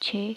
6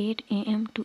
8 AM to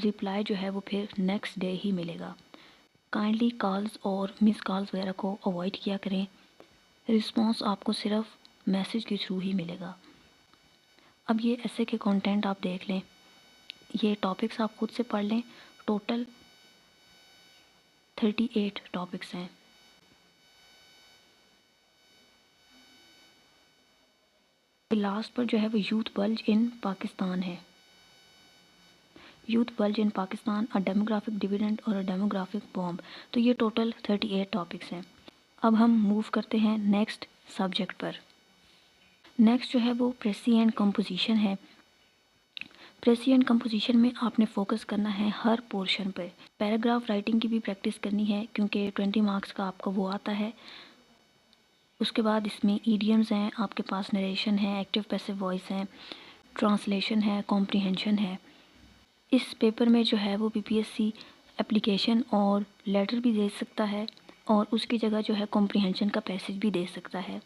reply جو ہے وہ پھر نیکسٹ ڈے ہی ملے گا۔ کائنڈلی کالز اور مس کالز وغیرہ کو اوائڈ کیا کریں، رسپانس آپ کو صرف میسیج کے تھرو ہی ملے گا۔ اب یہ ایسے کے کانٹینٹ آپ دیکھ لیں، یہ ٹاپکس آپ خود سے پڑھ لیں، ٹوٹل 38 ٹاپکس ہیں۔ لاسٹ پر جو ہے وہ یوتھ بلج ان پاکستان ہے، یوتھ بلج ان پاکستان، ڈیموگرافک ڈیویڈنڈ اور ڈیموگرافک بومب، تو یہ ٹوٹل 38 ٹاپکس ہیں۔ اب ہم موو کرتے ہیں نیکسٹ سبجیکٹ پر۔ نیکسٹ جو ہے وہ پریسی اینڈ کمپوزیشن ہے۔ پریسی اینڈ کمپوزیشن میں آپ نے فوکس کرنا ہے ہر پورشن پہ۔ پیراگراف رائٹنگ کی بھی پریکٹس کرنی ہے کیونکہ 20 مارکس کا آپ کا وہ آتا ہے۔ اس کے بعد اس میں ایڈیمز ہیں، آپ کے پاس نریشن ہے، ایکٹیو پیسو وائس ہے، ٹرانسلیشن ہے، کمپریہنشن ہے۔ اس پیپر میں جو ہے وہ PPSC اپلیکیشن اور لیٹر بھی دے سکتا ہے، اور اس کی جگہ جو ہے کمپریہنشن کا پیسج بھی دے سکتا ہے۔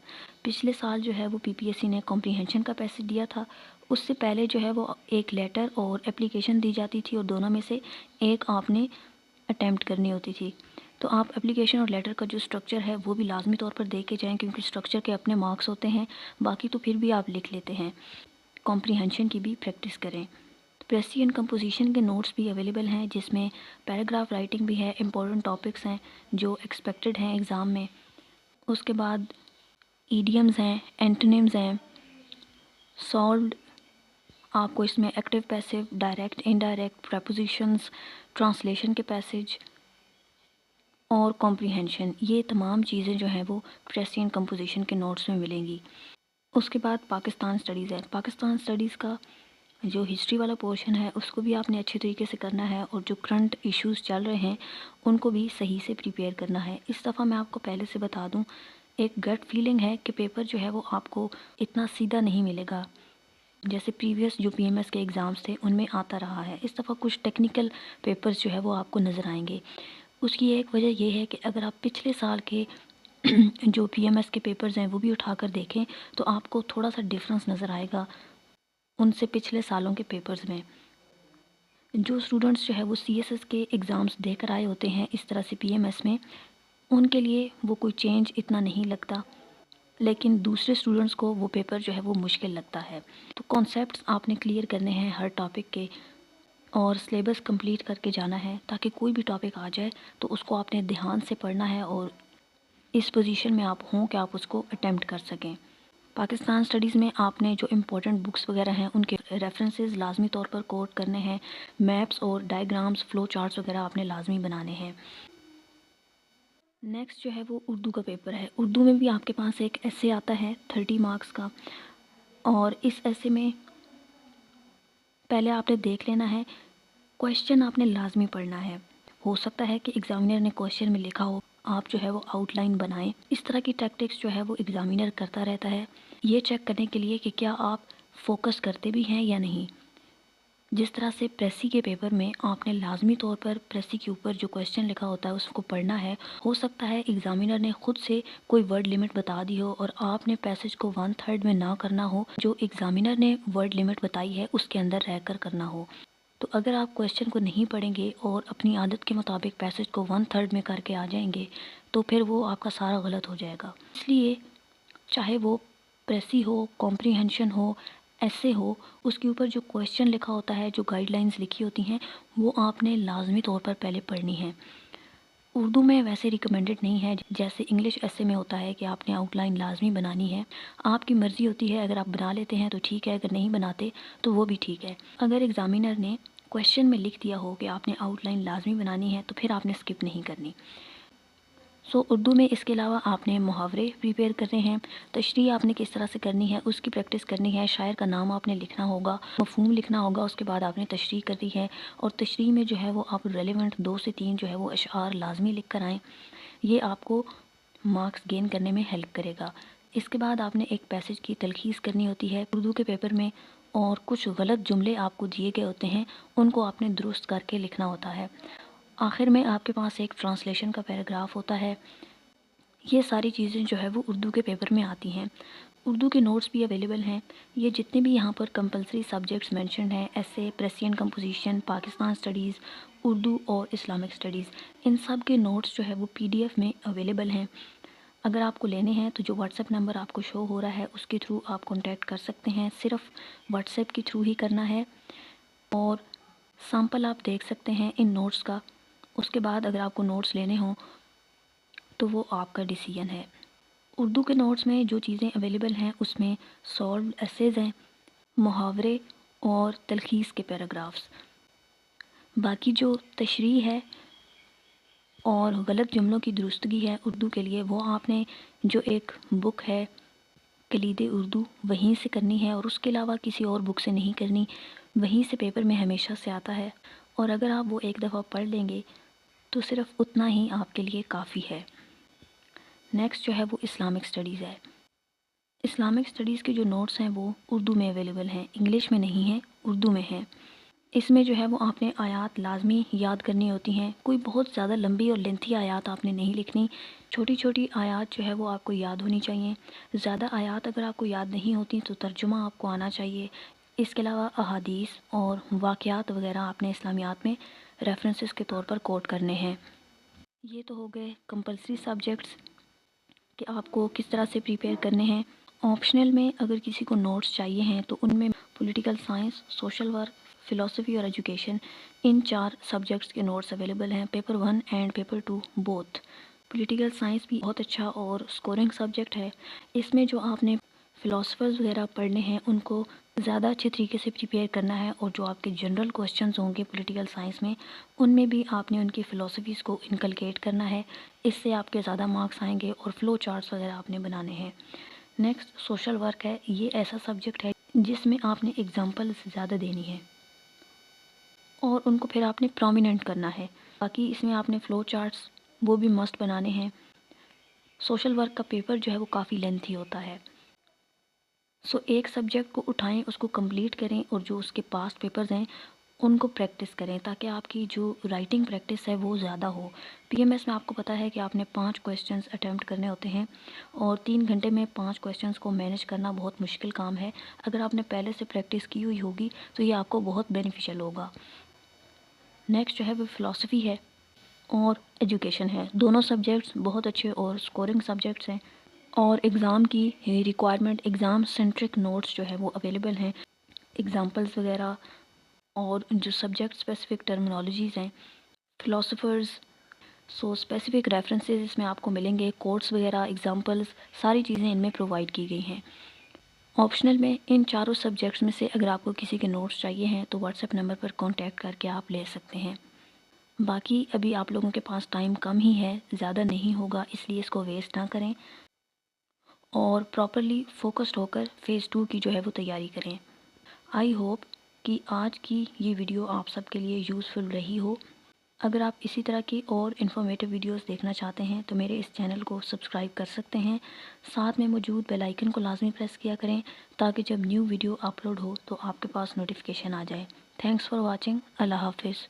پچھلے سال جو ہے وہ PPSC نے کمپریہنشن کا پیسج دیا تھا، اس سے پہلے جو ہے وہ ایک لیٹر اور اپلیکیشن دی جاتی تھی، اور دونوں میں سے ایک آپ نے اٹیمپٹ کرنی ہوتی تھی۔ تو آپ اپلیکیشن اور لیٹر کا جو اسٹرکچر ہے وہ بھی لازمی طور پر دے کے جائیں، کیونکہ اسٹرکچر کے اپنے مارکس ہوتے ہیں، باقی تو پھر بھی آپ لکھ لیتے ہیں۔ کمپریہنشن کی بھی پریکٹس کریں۔ پریسی اینڈ کمپوزیشن کے نوٹس بھی اویلیبل ہیں، جس میں پیراگراف رائٹنگ بھی ہے، امپورٹنٹ ٹاپکس ہیں جو ایکسپیکٹڈ ہیں ایگزام میں۔ اس کے بعد ایڈیمز ہیں، اینٹونیمز ہیں، سالوڈ آپ کو اس میں active passive, direct indirect, prepositions, translation کے پیسج اور کمپریہنشن، یہ تمام چیزیں جو ہیں وہ پریسی اینڈ کمپوزیشن کے نوٹس میں ملیں گی۔ اس کے بعد پاکستان سٹڈیز ہے۔ پاکستان سٹڈیز کا جو ہسٹری والا پورشن ہے اس کو بھی آپ نے اچھے طریقے سے کرنا ہے، اور جو کرنٹ ایشوز چل رہے ہیں ان کو بھی صحیح سے پریپیئر کرنا ہے۔ اس دفعہ میں آپ کو پہلے سے بتا دوں، ایک گٹ فیلنگ ہے کہ پیپر جو ہے وہ آپ کو اتنا سیدھا نہیں ملے گا جیسے پریویس جو PMS کے ایگزامز تھے ان میں آتا رہا ہے۔ اس دفعہ کچھ ٹیکنیکل پیپرز جو ہے وہ آپ کو نظر آئیں گے۔ اس کی ایک وجہ یہ ہے کہ اگر آپ پچھلے سال کے جو PMS کے پیپرز ہیں وہ بھی اٹھا کر دیکھیں تو آپ کو تھوڑا سا ڈفرنس نظر آئے گا ان سے پچھلے سالوں کے پیپرز میں۔ جو اسٹوڈنٹس جو ہے وہ CSS کے ایگزامز دے کر آئے ہوتے ہیں اس طرح سے PMS میں، ان کے لیے وہ کوئی چینج اتنا نہیں لگتا، لیکن دوسرے اسٹوڈنٹس کو وہ پیپر جو ہے وہ مشکل لگتا ہے۔ تو کانسیپٹس آپ نے کلیئر کرنے ہیں ہر ٹاپک کے، اور سلیبس کمپلیٹ کر کے جانا ہے تاکہ کوئی بھی ٹاپک آ جائے تو اس کو آپ نے دھیان سے پڑھنا ہے، اور اس پوزیشن میں آپ ہوں کہ آپ اس کو اٹیمپٹ کر سکیں۔ پاکستان سٹڈیز میں آپ نے جو امپورٹنٹ بکس وغیرہ ہیں ان کے ریفرنسز لازمی طور پر کوٹ کرنے ہیں، میپس اور ڈائیگرامز، فلو چارٹس وغیرہ آپ نے لازمی بنانے ہیں۔ نیکسٹ جو ہے وہ اردو کا پیپر ہے۔ اردو میں بھی آپ کے پاس ایک ایسے آتا ہے 30 مارکس کا، اور اس ایسے میں پہلے آپ نے دیکھ لینا ہے، کویشچن آپ نے لازمی پڑھنا ہے۔ ہو سکتا ہے کہ ایگزامینر نے کویشچن میں لکھا ہو، آپ جو ہے وہ آؤٹ لائن بنائیں۔ اس طرح کی ٹیکٹکس جو ہے وہ ایگزامینر کرتا رہتا ہے، یہ چیک کرنے کے لیے کہ کیا آپ فوکس کرتے بھی ہیں یا نہیں۔ جس طرح سے پریسی کے پیپر میں آپ نے لازمی طور پر پریسی کے اوپر جو کویشچن لکھا ہوتا ہے اس کو پڑھنا ہے۔ ہو سکتا ہے ایگزامینر نے خود سے کوئی ورڈ لمٹ بتا دی ہو اور آپ نے پیسج کو 1/3 میں نہ کرنا ہو، جو ایگزامینر نے ورڈ لمٹ بتائی ہے اس کے اندر رہ کر کرنا ہو۔ تو اگر آپ کویشچن کو نہیں پڑھیں گے اور اپنی عادت کے مطابق پیسج کو 1/3 میں کر کے آ جائیں گے تو پھر وہ آپ کا سارا غلط ہو جائے گا۔ اس لیے چاہے وہ پریسی ہو، کمپریہنشن ہو، ایسے ہو، اس کے اوپر جو کویشچن لکھا ہوتا ہے، جو گائیڈ لائنز لکھی ہوتی ہیں، وہ آپ نے لازمی طور پر پہلے پڑھنی ہے۔ اردو میں ویسے ریکمینڈڈ نہیں ہے جیسے انگلش ایسے میں ہوتا ہے کہ آپ نے آؤٹ لائن لازمی بنانی ہے۔ آپ کی مرضی ہوتی ہے، اگر آپ بنا لیتے ہیں تو ٹھیک ہے، اگر نہیں بناتے تو وہ بھی ٹھیک ہے۔ اگر ایگزامینر نے کویشچن میں لکھ دیا ہو کہ آپ نے آؤٹ لائن لازمی بنانی ہے تو پھر آپ نے اسکپ نہیں کرنی۔ اردو میں اس کے علاوہ آپ نے محاورے پریپیئر کرنے ہیں، تشریح آپ نے کس طرح سے کرنی ہے اس کی پریکٹس کرنی ہے، شاعر کا نام آپ نے لکھنا ہوگا، مفہوم لکھنا ہوگا، اس کے بعد آپ نے تشریح کرنی ہے، اور تشریح میں جو ہے وہ آپ ریلیونٹ 2 سے 3 جو ہے وہ اشعار لازمی لکھ کر آئیں۔ یہ آپ کو مارکس گین کرنے میں ہیلپ کرے گا۔ اس کے بعد آپ نے ایک پیسج کی تلخیص کرنی ہوتی ہے اردو کے پیپر میں، اور کچھ غلط جملے آپ کو دیے گئے ہوتے ہیں ان کو آپ نے درست کر کے لکھنا ہوتا ہے۔ آخر میں آپ کے پاس ایک ٹرانسلیشن کا پیراگراف ہوتا ہے۔ یہ ساری چیزیں جو ہے وہ اردو کے پیپر میں آتی ہیں۔ اردو کے نوٹس بھی اویلیبل ہیں. یہ جتنے بھی یہاں پر کمپلسری سبجیکٹس مینشنڈ ہیں، ایسے، پریسین کمپوزیشن، پاکستان اسٹڈیز، اردو اور اسلامک اسٹڈیز، ان سب کے نوٹس جو ہے وہ PDF میں اویلیبل ہیں. اگر آپ کو لینے ہیں تو جو واٹس ایپ نمبر آپ کو شو ہو رہا ہے اس کے تھرو آپ کانٹیکٹ کر سکتے ہیں. صرف واٹس ایپ کے تھرو ہی کرنا ہے، اور سیمپل آپ دیکھ سکتے ہیں ان نوٹس کا. اس کے بعد اگر آپ کو نوٹس لینے ہوں تو وہ آپ کا ڈیسیژن ہے. اردو کے نوٹس میں جو چیزیں اویلیبل ہیں اس میں سالوڈ ایسیز ہیں، محاورے اور تلخیص کے پیراگرافس. باقی جو تشریح ہے اور غلط جملوں کی درستگی ہے اردو کے لیے، وہ آپ نے جو ایک بک ہے کلید اردو وہیں سے کرنی ہے، اور اس کے علاوہ کسی اور بک سے نہیں کرنی. وہیں سے پیپر میں ہمیشہ سے آتا ہے، اور اگر آپ وہ ایک دفعہ پڑھ لیں گے تو صرف اتنا ہی آپ کے لیے کافی ہے. نیکسٹ جو ہے وہ اسلامک اسٹڈیز ہے. اسلامک اسٹڈیز کے جو نوٹس ہیں وہ اردو میں اویلیبل ہیں، انگلش میں نہیں ہیں، اردو میں ہیں. اس میں جو ہے وہ آپ نے آیات لازمی یاد کرنی ہوتی ہیں. کوئی بہت زیادہ لمبی اور لینتھی آیات آپ نے نہیں لکھنی، چھوٹی چھوٹی آیات جو ہے وہ آپ کو یاد ہونی چاہیے. زیادہ آیات اگر آپ کو یاد نہیں ہوتی تو ترجمہ آپ کو آنا چاہیے. اس کے علاوہ احادیث اور واقعات وغیرہ آپ نے اسلامیات میں ریفرنسز کے طور پر کوٹ کرنے ہیں. یہ تو ہو گئے کمپلسری سبجیکٹس کہ آپ کو کس طرح سے پریپیئر کرنے ہیں. آپشنل میں اگر کسی کو نوٹس چاہیے ہیں تو ان میں political science, social work, philosophy اور ایجوکیشن، ان 4 سبجیکٹس کے نوٹس اویلیبل ہیں. Paper 1 and paper 2 both. Political science بھی بہت اچھا اور اسکورنگ سبجیکٹ ہے. اس میں جو آپ نے فلاسفرز وغیرہ پڑھنے ہیں ان کو زیادہ اچھے طریقے سے پریپیئر کرنا ہے، اور جو آپ کے جنرل کوسچنز ہوں گے پولیٹیکل سائنس میں ان میں بھی آپ نے ان کی فلاسفیز کو انکلکیٹ کرنا ہے. اس سے آپ کے زیادہ مارکس آئیں گے، اور فلو چارٹس وغیرہ آپ نے بنانے ہیں. نیکسٹ سوشل ورک ہے. یہ ایسا سبجیکٹ ہے جس میں آپ نے ایگزامپلز زیادہ دینی ہے اور ان کو پھر آپ نے پرومیننٹ کرنا ہے. باقی اس میں آپ نے فلو چارٹس وہ بھی مست بنانے ہیں. سوشل ورک کا پیپر جو ہے وہ کافی لینتھی ہوتا ہے. ایک سبجیکٹ کو اٹھائیں، اس کو کمپلیٹ کریں، اور جو اس کے پاسٹ پیپرز ہیں ان کو پریکٹس کریں تاکہ آپ کی جو رائٹنگ پریکٹس ہے وہ زیادہ ہو. PMS میں آپ کو پتہ ہے کہ آپ نے 5 کویسچنز اٹیمپٹ کرنے ہوتے ہیں، اور 3 گھنٹے میں 5 کویسچنز کو مینیج کرنا بہت مشکل کام ہے. اگر آپ نے پہلے سے پریکٹس کی ہوئی ہوگی تو یہ آپ کو بہت بینیفیشل ہوگا. نیکسٹ جو ہے وہ فلاسفی ہے اور ایجوکیشن ہے. دونوں سبجیکٹس بہت اچھے اور اسکورنگ سبجیکٹس ہیں، اور ایگزام کی ریکوائرمنٹ، ایگزام سینٹرک نوٹس جو ہے وہ اویلیبل ہیں. ایگزامپلز وغیرہ اور جو سبجیکٹ اسپیسیفک ٹرمنالوجیز ہیں، فلاسفرز، اسپیسیفک ریفرنسز اس میں آپ کو ملیں گے. کوٹس وغیرہ، ایگزامپلز، ساری چیزیں ان میں پرووائڈ کی گئی ہیں. آپشنل میں ان 4 سبجیکٹس میں سے اگر آپ کو کسی کے نوٹس چاہیے ہیں تو واٹس ایپ نمبر پر کانٹیکٹ کر کے آپ لے سکتے ہیں. باقی ابھی آپ لوگوں کے پاس ٹائم کم ہی ہے، زیادہ نہیں ہوگا، اس لیے اس کو ویسٹ نہ کریں اور پراپرلی فوکسڈ ہو کر فیز 2 کی جو ہے وہ تیاری کریں. آئی ہوپ کہ آج کی یہ ویڈیو آپ سب کے لیے یوزفل رہی ہو. اگر آپ اسی طرح کی اور انفارمیٹیو ویڈیوز دیکھنا چاہتے ہیں تو میرے اس چینل کو سبسکرائب کر سکتے ہیں. ساتھ میں موجود بیل آئیکن کو لازمی پریس کیا کریں تاکہ جب نیو ویڈیو اپلوڈ ہو تو آپ کے پاس نوٹیفیکیشن آ جائے. Thanks for watching. اللہ حافظ.